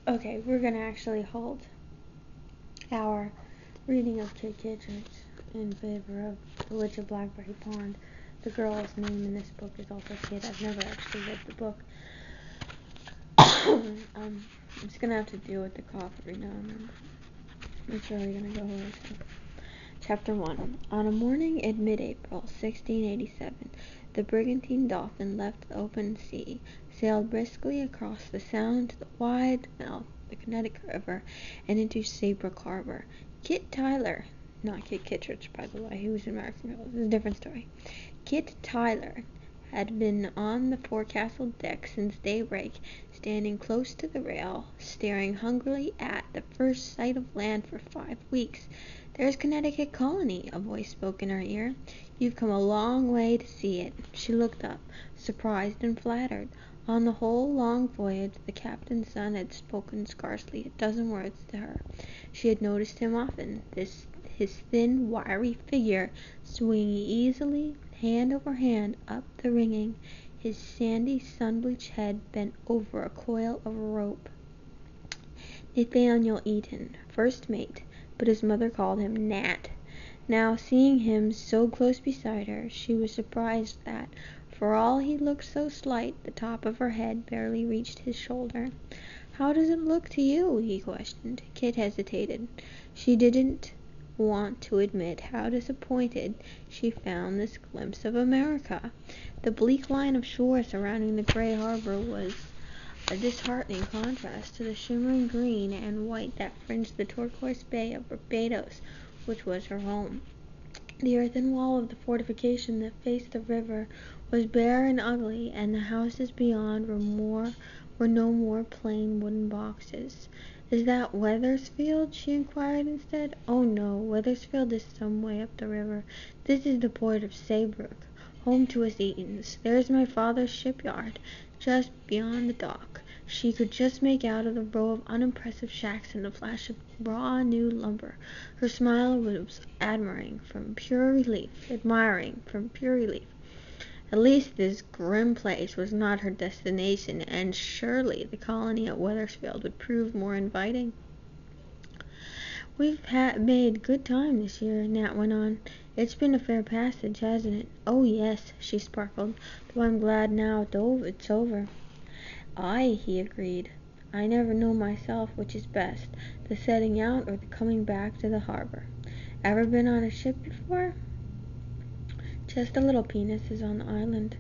Okay, we're gonna actually hold our reading of Kid Kittredge in favor of The Witch of Blackberry Pond. The girl's name in this book is also Kid. I've never actually read the book. I'm just gonna have to deal with the cough every now and then. It's really gonna go away. So. Chapter 1. On a morning in mid-April, 1687, the brigantine Dolphin left the open sea, sailed briskly across the Sound to the wide mouth of the Connecticut River, and into Saybrook Harbor. Kit Tyler, not Kit Kittredge, by the way, he was in Americanville, this is a different story. Kit Tyler had been on the forecastle deck since daybreak, standing close to the rail, staring hungrily at the first sight of land for 5 weeks. "There's Connecticut Colony," a voice spoke in her ear. "You've come a long way to see it." She looked up, surprised and flattered. On the whole long voyage the captain's son had spoken scarcely a dozen words to her. She had noticed him often, his thin, wiry figure swinging easily, hand over hand, up the rigging, his sandy, sun-bleached head bent over a coil of rope. Nathaniel Eaton, first mate, but his mother called him Nat. Now, seeing him so close beside her, she was surprised that, for all he looked so slight, the top of her head barely reached his shoulder. "How does it look to you?" he questioned. Kit hesitated. She didn't want to admit how disappointed she found this glimpse of America. The bleak line of shore surrounding the gray harbor was a disheartening contrast to the shimmering green and white that fringed the turquoise bay of Barbados, which was her home. The earthen wall of the fortification that faced the river was bare and ugly, and the houses beyond were no more plain wooden boxes. "Is that Wethersfield?" she inquired instead. "Oh, no, Wethersfield is some way up the river. This is the port of Saybrook, home to us Eatons. There's my father's shipyard, just beyond the dock." She could just make out of the row of unimpressive shacks and the flash of raw new lumber. Her smile was admiring from pure relief. At least this grim place was not her destination, and surely the colony at Wethersfield would prove more inviting. "We've made good time this year," Nat went on. "It's been a fair passage, hasn't it?" "Oh, yes," she sparkled, "though I'm glad now it's over." "Aye," he agreed. "I never know myself which is best, the setting out or the coming back to the harbor. Ever been on a ship before?" "Just the little penises on the island.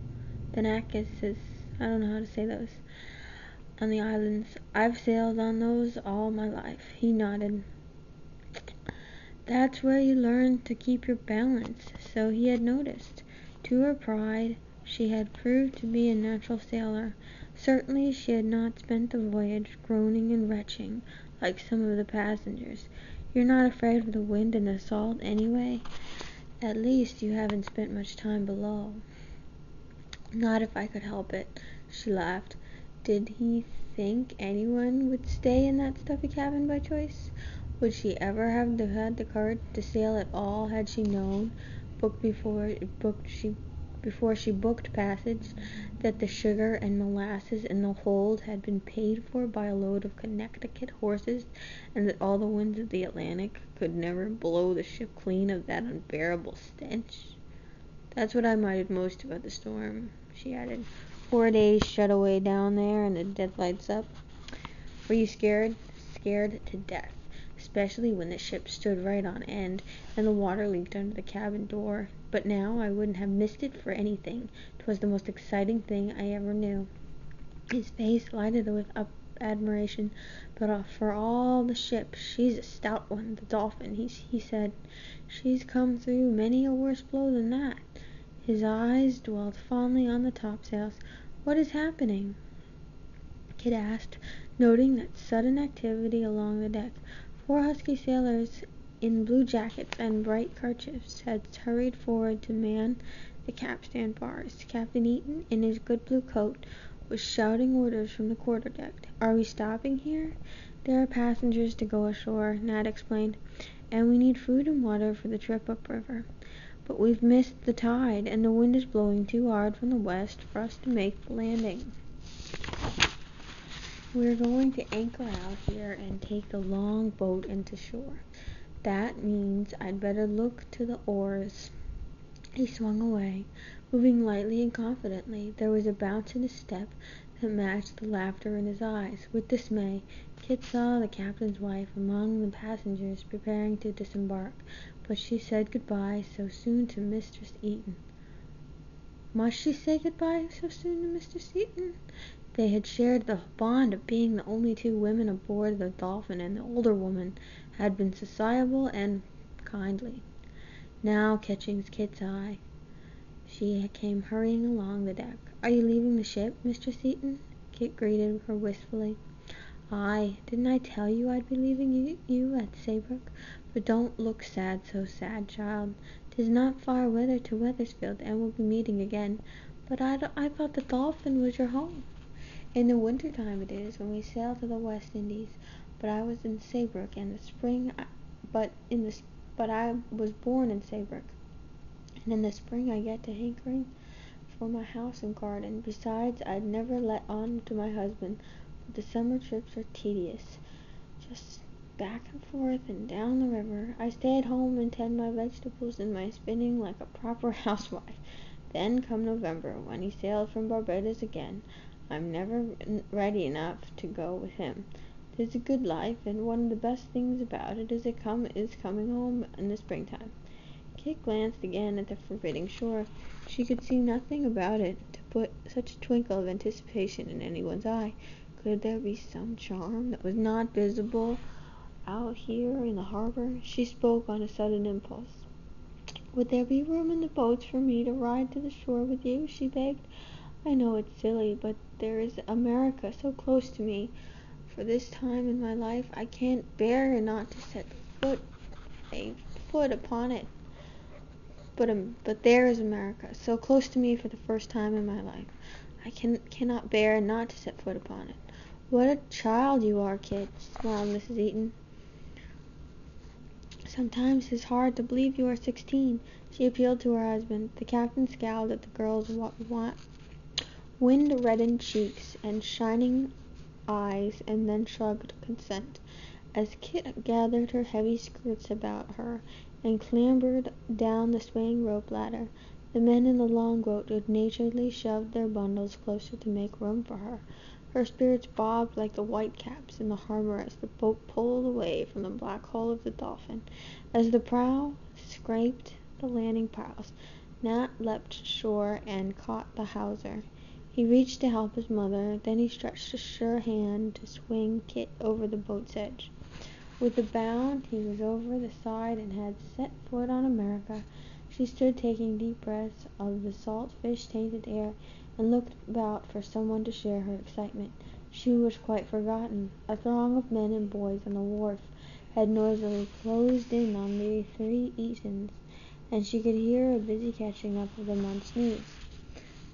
The Nakises, I don't know how to say those. On the islands. I've sailed on those all my life." He nodded. "That's where you learn to keep your balance," so he had noticed. To her pride, she had proved to be a natural sailor. Certainly she had not spent the voyage groaning and retching like some of the passengers. "You're not afraid of the wind and the salt, anyway? At least you haven't spent much time below." "Not if I could help it," she laughed. Did he think anyone would stay in that stuffy cabin by choice? Would she ever have had the courage to sail at all had she known, before she booked passage, that the sugar and molasses in the hold had been paid for by a load of Connecticut horses, and that all the winds of the Atlantic could never blow the ship clean of that unbearable stench? "That's what I minded most about the storm," she added. 4 days shut away down there and the deadlights up. "Were you scared?" "Scared to death, especially when the ship stood right on end and the water leaked under the cabin door. But now I wouldn't have missed it for anything. 'Twas the most exciting thing I ever knew." His face lighted with admiration. "But for all the ship, she's a stout one, the Dolphin," he said. "She's come through many a worse blow than that." His eyes dwelt fondly on the topsails. "What is happening?" Kit asked, noting that sudden activity along the deck. 4 husky sailors in blue jackets and bright kerchiefs had hurried forward to man the capstan bars. Captain Eaton, in his good blue coat, was shouting orders from the quarterdeck. "Are we stopping here?" "There are passengers to go ashore," Nat explained, "and we need food and water for the trip upriver. But we've missed the tide, and the wind is blowing too hard from the west for us to make the landing." We're going to anchor out here and take the long boat into shore. That means I'd better look to the oars." He swung away, moving lightly and confidently. There was a bounce in his step that matched the laughter in his eyes. With dismay, Kit saw the captain's wife among the passengers preparing to disembark, but she said good-bye so soon to Mistress Eaton. Must she say good-bye so soon to Mistress Eaton? They had shared the bond of being the only two women aboard the Dolphin, and the older woman had been sociable and kindly. Now, catching Kit's eye, she came hurrying along the deck. "Are you leaving the ship, Mistress Eaton?" Kit greeted her wistfully. "Aye, didn't I tell you I'd be leaving you at Saybrook? But don't look so sad, child. 'Tis not far weather to Wethersfield, and we'll be meeting again. But I thought the Dolphin was your home." "In the winter time it is, when we sail to the West Indies. But I was in Saybrook in the spring. But I was born in Saybrook, and in the spring I get to hankering for my house and garden. Besides, I'd never let on to my husband, but the summer trips are tedious, just back and forth and down the river. I stay at home and tend my vegetables and my spinning like a proper housewife. Then come November, when he sails from Barbados again, I'm never ready enough to go with him. 'Tis a good life, and one of the best things about it is coming home in the springtime." Kit glanced again at the forbidding shore. She could see nothing about it to put such a twinkle of anticipation in anyone's eye. Could there be some charm that was not visible out here in the harbor? She spoke on a sudden impulse. "Would there be room in the boats for me to ride to the shore with you?" she begged. "I know it's silly, but there is America so close to me. For this time in my life I can't bear not to set a foot upon it. But there is America, so close to me for the first time in my life. I cannot bear not to set foot upon it." "What a child you are, Kit," smiled Mrs. Eaton. "Sometimes 'tis hard to believe you are 16. She appealed to her husband. The captain scowled at the girl's wind-reddened cheeks and shining eyes, and then shrugged consent. As Kit gathered her heavy skirts about her and clambered down the swaying rope ladder, the men in the longboat good-naturedly shoved their bundles closer to make room for her. Her spirits bobbed like the whitecaps in the harbor as the boat pulled away from the black hull of the Dolphin. As the prow scraped the landing piles, Nat leapt ashore and caught the hawser. He reached to help his mother, then he stretched a sure hand to swing Kit over the boat's edge. With a bound he was over the side and had set foot on America. She stood taking deep breaths of the salt fish-tainted air, and looked about for someone to share her excitement. She was quite forgotten. A throng of men and boys on the wharf had noisily closed in on the three Eatons, and she could hear a busy catching up of them on sneeze.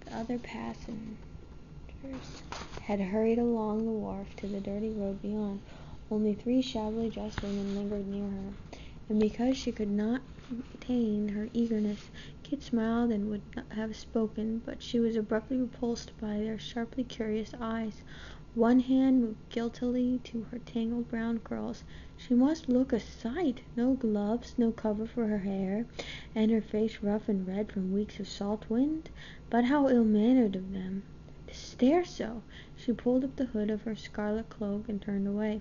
The other passengers had hurried along the wharf to the dirty road beyond. Only three shabbily dressed women lingered near her, and because she could not contain her eagerness, Kit smiled and would have spoken, but she was abruptly repulsed by their sharply curious eyes. One hand moved guiltily to her tangled brown curls. She must look a sight. No gloves, no cover for her hair, and her face rough and red from weeks of salt wind. But how ill-mannered of them to stare so! She pulled up the hood of her scarlet cloak and turned away.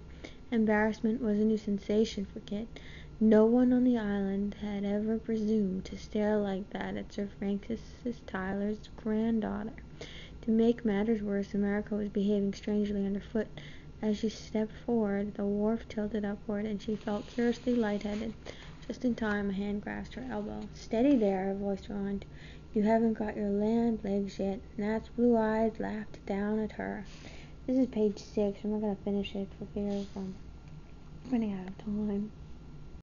Embarrassment was a new sensation for Kit. No one on the island had ever presumed to stare like that at Sir Francis Tyler's granddaughter. To make matters worse, America was behaving strangely underfoot. As she stepped forward, the wharf tilted upward, and she felt curiously lightheaded. Just in time, a hand grasped her elbow. "Steady there," a voice whined. "You haven't got your land legs yet." Nat's blue eyes laughed down at her. This is page 6. I'm not going to finish it for fear of running out of time.